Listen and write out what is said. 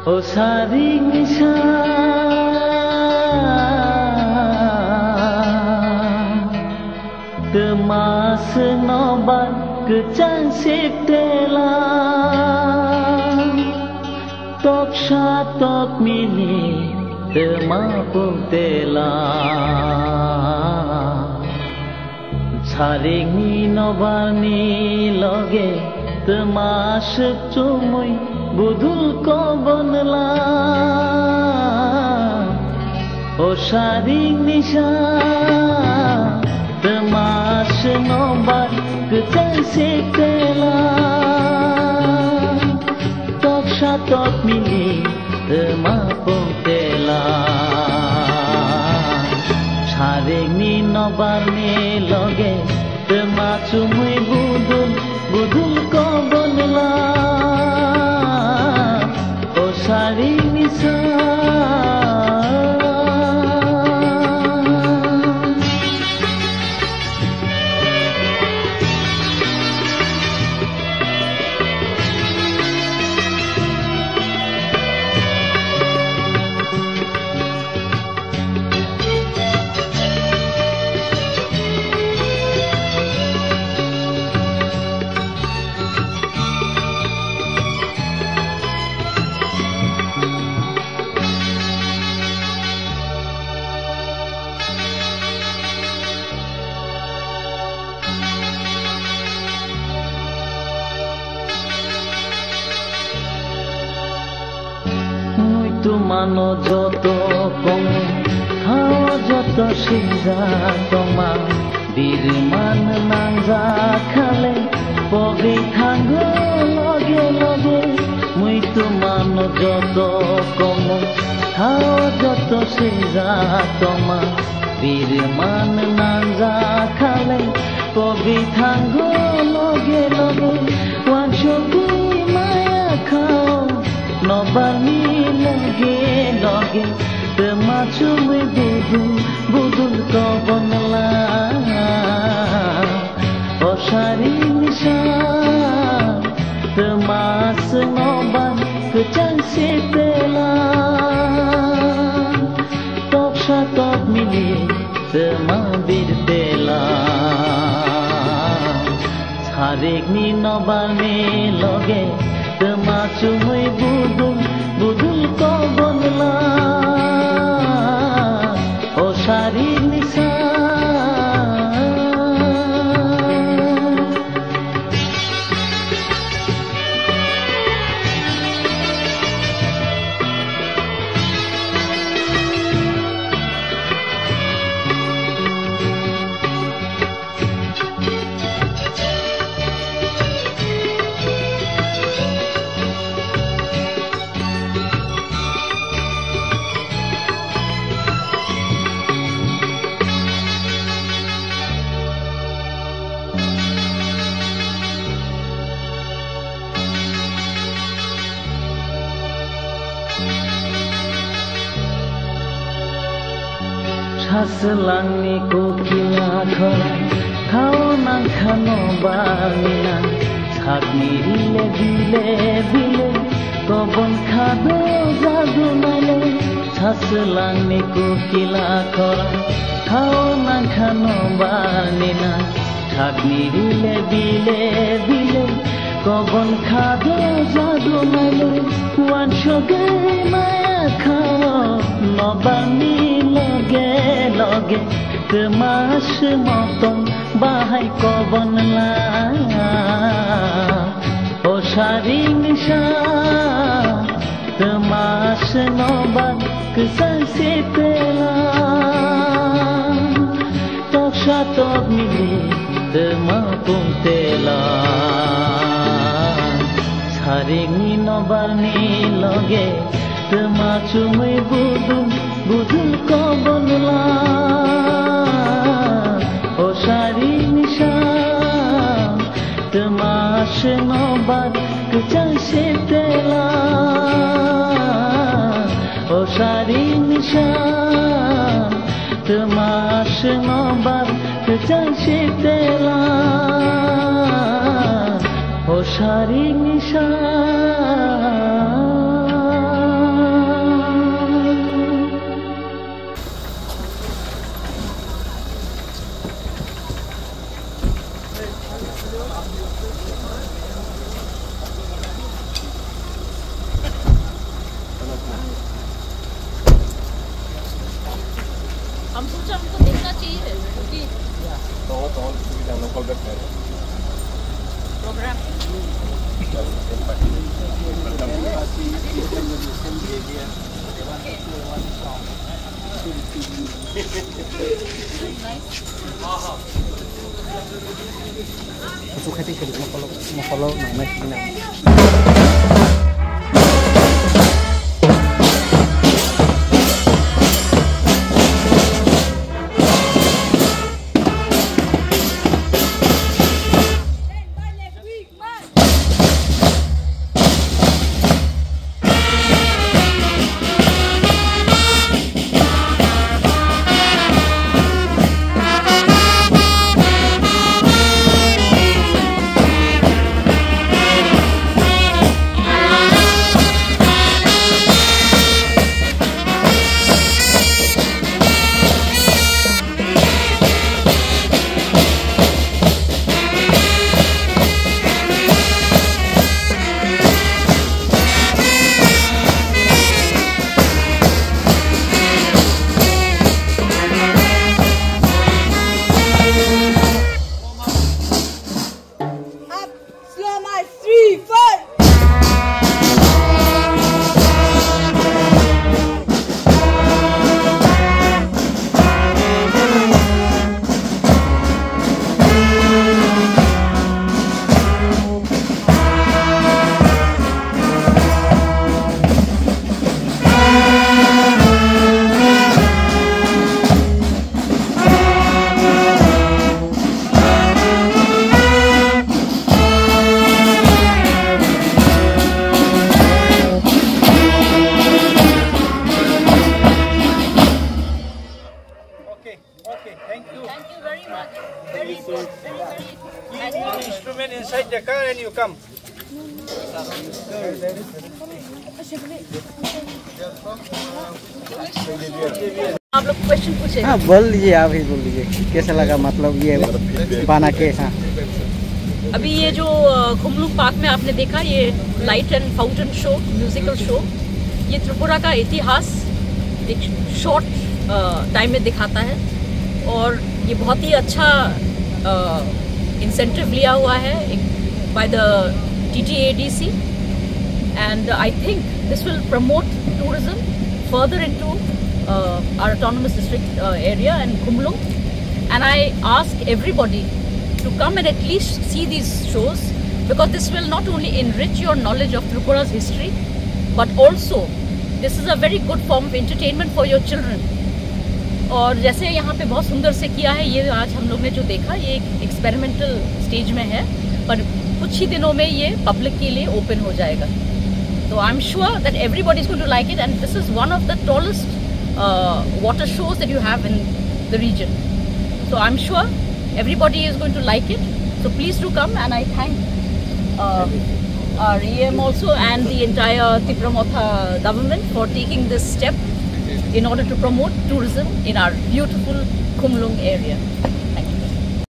O saring nisa temas nobat kecang siptela tok satok mini temapung tela saring ni nobarni loge temas cumui budul ko bonla o saring nisa temas nobat kecang siptela tok satok mini temapung tela saring ni nobarni loge tema cumui budul ko bonla o saring nisa mano joto komo hao joto siza toma birman nangza khale pogi thango loge loge mui tu mano joto komo hao joto siza toma birman nangza khale pogi thango loge loge wanshoku maya khao nobarni loge loge tema cumui budul ko bonla o saring nisa temas nobat kecang siptela tok satok mili tema birtela saring ni nobarni loge tema cumui budul ko bonla o saring nisa Saselangni kokila khora khao nang khano barnina sagni rile bile kobon khado jadu nale saselangni kokila khora khao nang khano barnina sagni rile bile kobon khado jadu nale wan shogai maya khao nobarni loge loge temas moton bahai ko bonla o saring nisa temas nobat kecang siptela tok satok mili temapung tela saring ni nobarni loge tema cumui budul ko bonla o saring nisa temas nobat kecang siptela o saring nisa temas nobat kecang siptela o সারি নিশা हम सोचा हमको देखना चाहिए क्योंकि programme Suka tinggal mau follow nama sini. Thank you very much. Very good. Keep the instrument inside the car and you come. आप लोग question पूछे। हाँ बोल लीजिए, आप ही बोल लीजिए कैसा लगा, मतलब ये बना के। हाँ अभी ये जो खुमलुंग पार्क में आपने देखा ये light and fountain show, musical show, ये त्रिपुरा का इतिहास एक शॉर्ट टाइम में दिखाता है और ये बहुत ही अच्छा इंसेंटिव लिया हुआ है by the TTADC and I think this will promote tourism further into our autonomous district area and Khumlung, and I ask everybody to come and at least see these shows because this will not only enrich your knowledge of Tripura's history but also this is a very good form of entertainment for your children. और जैसे यहाँ पे बहुत सुंदर से किया है ये आज हम लोग ने जो देखा, ये एक एक्सपेरिमेंटल स्टेज में है पर कुछ ही दिनों में ये पब्लिक के लिए ओपन हो जाएगा. तो I am sure that everybody is going to like it and this is one of the tallest water shows that you have in the region. So I'm sure everybody is going to like it. So please do come, and I thank our EM also and the entire Tipramotha government for taking this step in order to promote tourism in our beautiful Khumlung area.